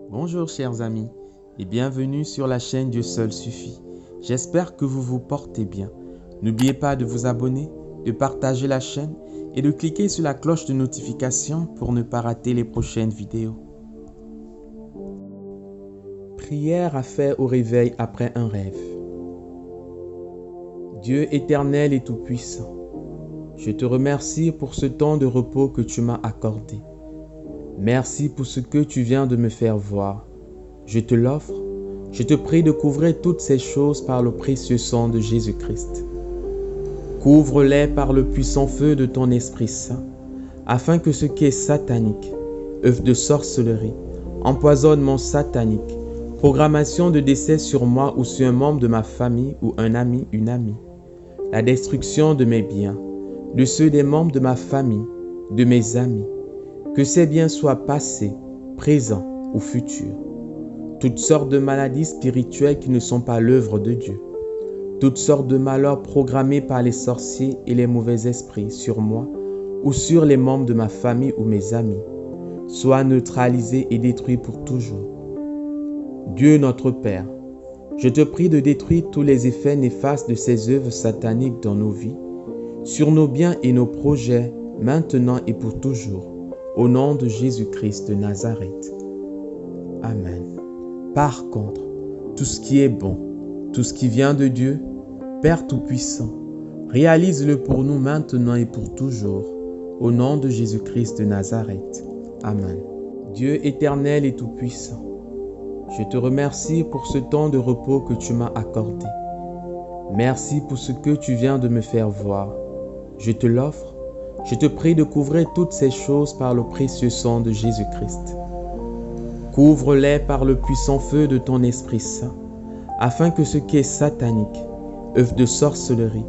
Bonjour chers amis et bienvenue sur la chaîne Dieu seul suffit. J'espère que vous vous portez bien. N'oubliez pas de vous abonner, de partager la chaîne et de cliquer sur la cloche de notification pour ne pas rater les prochaines vidéos. Prière à faire au réveil après un rêve. Dieu éternel et tout-puissant, je te remercie pour ce temps de repos que tu m'as accordé. Merci pour ce que tu viens de me faire voir. Je te l'offre. Je te prie de couvrir toutes ces choses par le précieux sang de Jésus-Christ. Couvre-les par le puissant feu de ton Esprit Saint, afin que ce qui est satanique, œuvre de sorcellerie, empoisonnement satanique, programmation de décès sur moi ou sur un membre de ma famille ou un ami, une amie, la destruction de mes biens, de ceux des membres de ma famille, de mes amis, que ces biens soient passés, présents ou futurs. Toutes sortes de maladies spirituelles qui ne sont pas l'œuvre de Dieu. Toutes sortes de malheurs programmés par les sorciers et les mauvais esprits sur moi ou sur les membres de ma famille ou mes amis, soient neutralisés et détruits pour toujours. Dieu notre Père, je te prie de détruire tous les effets néfastes de ces œuvres sataniques dans nos vies, sur nos biens et nos projets, maintenant et pour toujours. Au nom de Jésus-Christ de Nazareth. Amen. Par contre, tout ce qui est bon, tout ce qui vient de Dieu, Père Tout-Puissant, réalise-le pour nous maintenant et pour toujours. Au nom de Jésus-Christ de Nazareth. Amen. Dieu éternel et Tout-Puissant, je te remercie pour ce temps de repos que tu m'as accordé. Merci pour ce que tu viens de me faire voir. Je te l'offre. Je te prie de couvrir toutes ces choses par le précieux sang de Jésus-Christ. Couvre-les par le puissant feu de ton Esprit Saint, afin que ce qui est satanique, œuvre de sorcellerie,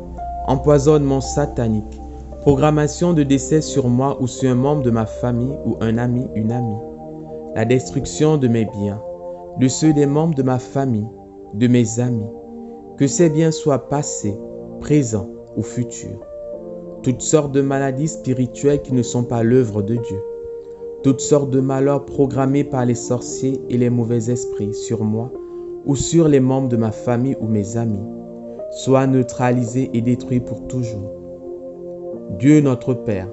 empoisonnement satanique, programmation de décès sur moi ou sur un membre de ma famille ou un ami, une amie, la destruction de mes biens, de ceux des membres de ma famille, de mes amis, que ces biens soient passés, présents ou futurs. Toutes sortes de maladies spirituelles qui ne sont pas l'œuvre de Dieu. Toutes sortes de malheurs programmés par les sorciers et les mauvais esprits sur moi ou sur les membres de ma famille ou mes amis, soient neutralisés et détruits pour toujours. Dieu notre Père,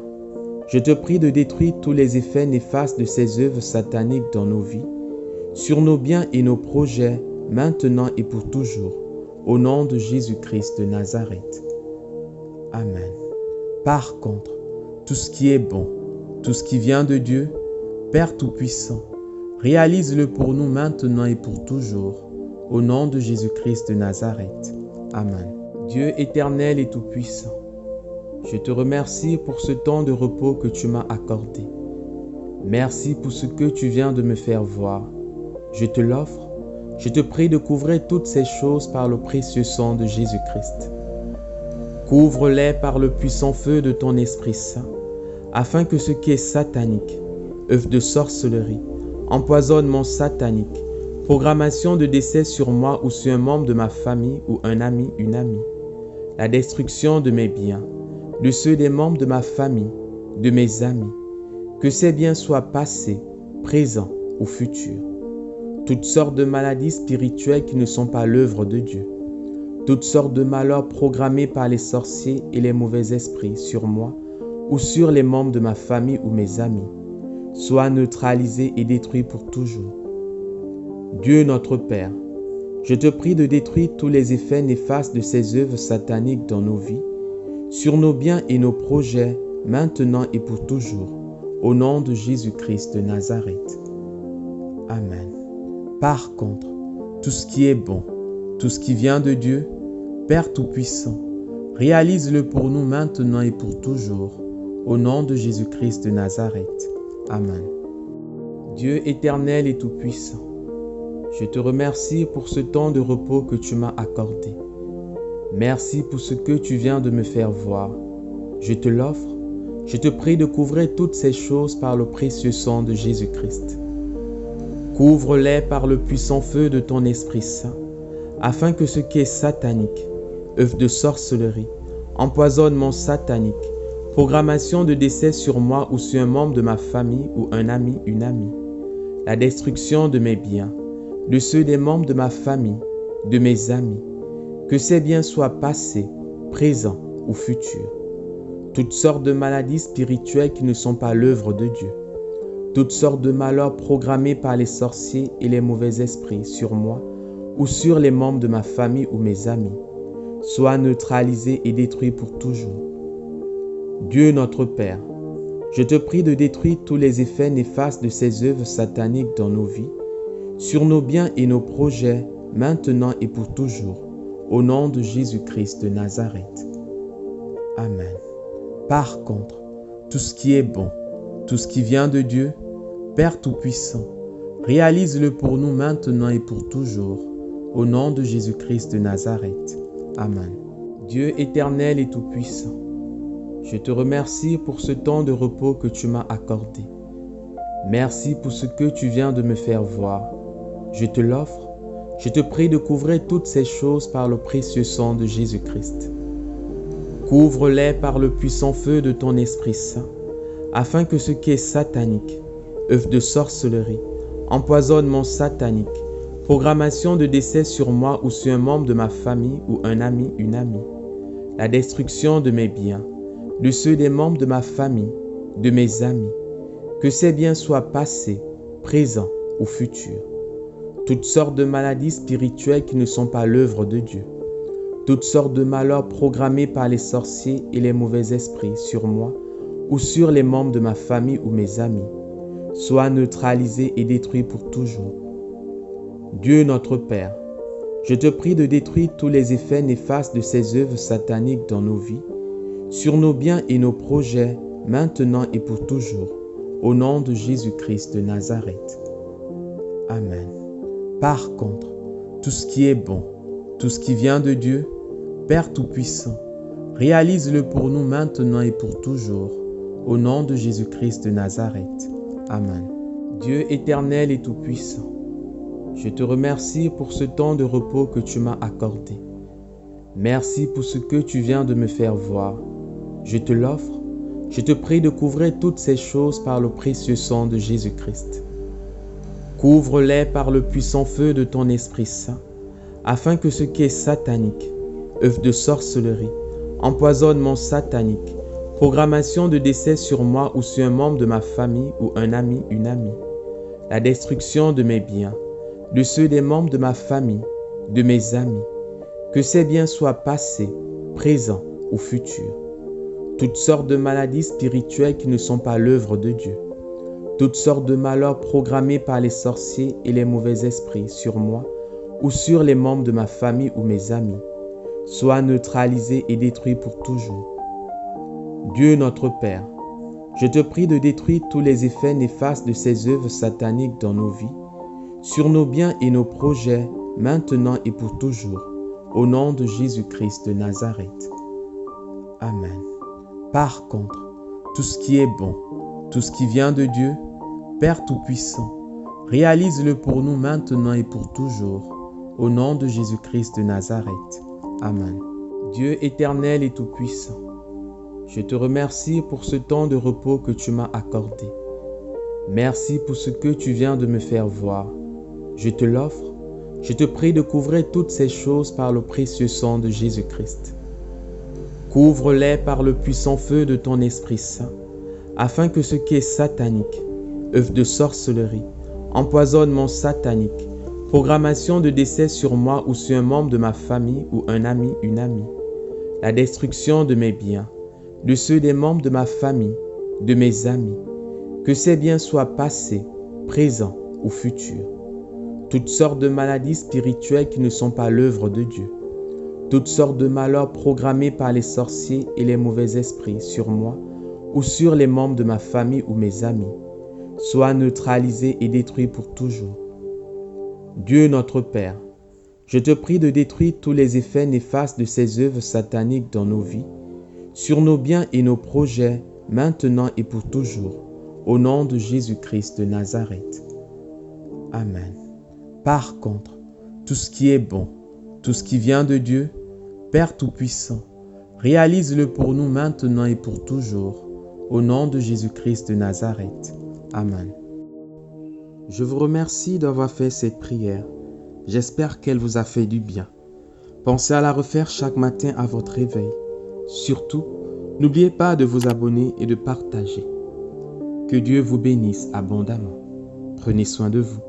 je te prie de détruire tous les effets néfastes de ces œuvres sataniques dans nos vies, sur nos biens et nos projets, maintenant et pour toujours, au nom de Jésus-Christ de Nazareth. Amen. Par contre, tout ce qui est bon, tout ce qui vient de Dieu, Père Tout-Puissant, réalise-le pour nous maintenant et pour toujours, au nom de Jésus-Christ de Nazareth. Amen. Dieu éternel et Tout-Puissant, je te remercie pour ce temps de repos que tu m'as accordé. Merci pour ce que tu viens de me faire voir. Je te l'offre. Je te prie de couvrir toutes ces choses par le précieux sang de Jésus-Christ. Couvre-les par le puissant feu de ton Esprit Saint, afin que ce qui est satanique, œuvre de sorcellerie, empoisonnement satanique, programmation de décès sur moi ou sur un membre de ma famille ou un ami, une amie, la destruction de mes biens, de ceux des membres de ma famille, de mes amis, que ces biens soient passés, présents ou futurs. Toutes sortes de maladies spirituelles qui ne sont pas l'œuvre de Dieu. Toutes sortes de malheurs programmés par les sorciers et les mauvais esprits sur moi ou sur les membres de ma famille ou mes amis, soient neutralisés et détruits pour toujours. Dieu notre Père, je te prie de détruire tous les effets néfastes de ces œuvres sataniques dans nos vies, sur nos biens et nos projets, maintenant et pour toujours, au nom de Jésus-Christ de Nazareth. Amen. Par contre, tout ce qui est bon, tout ce qui vient de Dieu, Père Tout-Puissant, réalise-le pour nous maintenant et pour toujours, au nom de Jésus-Christ de Nazareth. Amen. Dieu éternel et Tout-Puissant, je te remercie pour ce temps de repos que tu m'as accordé. Merci pour ce que tu viens de me faire voir. Je te l'offre. Je te prie de couvrir toutes ces choses par le précieux sang de Jésus-Christ. Couvre-les par le puissant feu de ton Esprit Saint, afin que ce qui est satanique, œuvre de sorcellerie, empoisonnement satanique, programmation de décès sur moi ou sur un membre de ma famille ou un ami, une amie, la destruction de mes biens, de ceux des membres de ma famille, de mes amis, que ces biens soient passés, présents ou futurs. Toutes sortes de maladies spirituelles qui ne sont pas l'œuvre de Dieu. Toutes sortes de malheurs programmés par les sorciers et les mauvais esprits sur moi ou sur les membres de ma famille ou mes amis, soient neutralisés et détruits pour toujours. Dieu notre Père, je te prie de détruire tous les effets néfastes de ces œuvres sataniques dans nos vies, sur nos biens et nos projets, maintenant et pour toujours, au nom de Jésus-Christ de Nazareth. Amen. Par contre, tout ce qui est bon, tout ce qui vient de Dieu, Père Tout-Puissant, réalise-le pour nous maintenant et pour toujours, au nom de Jésus-Christ de Nazareth. Amen. Dieu éternel et Tout-Puissant, je te remercie pour ce temps de repos que tu m'as accordé. Merci pour ce que tu viens de me faire voir. Je te l'offre. Je te prie de couvrir toutes ces choses par le précieux sang de Jésus-Christ. Couvre-les par le puissant feu de ton Esprit Saint, afin que ce qui est satanique, œuvre de sorcellerie, empoisonnement satanique, programmation de décès sur moi ou sur un membre de ma famille ou un ami, une amie, la destruction de mes biens, de ceux des membres de ma famille, de mes amis, que ces biens soient passés, présents ou futurs. Toutes sortes de maladies spirituelles qui ne sont pas l'œuvre de Dieu. Toutes sortes de malheurs programmés par les sorciers et les mauvais esprits sur moi ou sur les membres de ma famille ou mes amis, soient neutralisés et détruits pour toujours. Dieu notre Père, je te prie de détruire tous les effets néfastes de ces œuvres sataniques dans nos vies, sur nos biens et nos projets, maintenant et pour toujours, au nom de Jésus-Christ de Nazareth. Amen. Par contre, tout ce qui est bon, tout ce qui vient de Dieu, Père Tout-Puissant, réalise-le pour nous maintenant et pour toujours, au nom de Jésus-Christ de Nazareth. Amen. Dieu éternel et Tout-Puissant, je te remercie pour ce temps de repos que tu m'as accordé. Merci pour ce que tu viens de me faire voir. Je te l'offre. Je te prie de couvrir toutes ces choses par le précieux sang de Jésus-Christ. Couvre-les par le puissant feu de ton Esprit Saint, afin que ce qui est satanique, œuvre de sorcellerie, empoisonnement satanique, programmation de décès sur moi ou sur un membre de ma famille ou un ami, une amie, la destruction de mes biens, de ceux des membres de ma famille, de mes amis, que ces biens soient passés, présents ou futurs. Toutes sortes de maladies spirituelles qui ne sont pas l'œuvre de Dieu. Toutes sortes de malheurs programmés par les sorciers et les mauvais esprits sur moi ou sur les membres de ma famille ou mes amis, soient neutralisés et détruits pour toujours. Dieu notre Père, je te prie de détruire tous les effets néfastes de ces œuvres sataniques dans nos vies, sur nos biens et nos projets, maintenant et pour toujours, au nom de Jésus-Christ de Nazareth. Amen. Par contre, tout ce qui est bon, tout ce qui vient de Dieu, Père Tout-Puissant, réalise-le pour nous maintenant et pour toujours, au nom de Jésus-Christ de Nazareth. Amen. Dieu éternel et Tout-Puissant, je te remercie pour ce temps de repos que tu m'as accordé. Merci pour ce que tu viens de me faire voir. Je te l'offre. Je te prie de couvrir toutes ces choses par le précieux sang de Jésus-Christ. Couvre-les par le puissant feu de ton Esprit Saint, afin que ce qui est satanique, œuvre de sorcellerie, empoisonnement satanique, programmation de décès sur moi ou sur un membre de ma famille ou un ami, une amie, la destruction de mes biens, de ceux des membres de ma famille, de mes amis, que ces biens soient passés, présents ou futurs. Toutes sortes de maladies spirituelles qui ne sont pas l'œuvre de Dieu. Toutes sortes de malheurs programmés par les sorciers et les mauvais esprits sur moi ou sur les membres de ma famille ou mes amis, soient neutralisés et détruits pour toujours. Dieu notre Père, je te prie de détruire tous les effets néfastes de ces œuvres sataniques dans nos vies, sur nos biens et nos projets, maintenant et pour toujours, au nom de Jésus-Christ de Nazareth. Amen. Par contre, tout ce qui est bon, tout ce qui vient de Dieu, Père Tout-Puissant, réalise-le pour nous maintenant et pour toujours, au nom de Jésus-Christ de Nazareth. Amen. Je vous remercie d'avoir fait cette prière. J'espère qu'elle vous a fait du bien. Pensez à la refaire chaque matin à votre réveil. Surtout, n'oubliez pas de vous abonner et de partager. Que Dieu vous bénisse abondamment. Prenez soin de vous.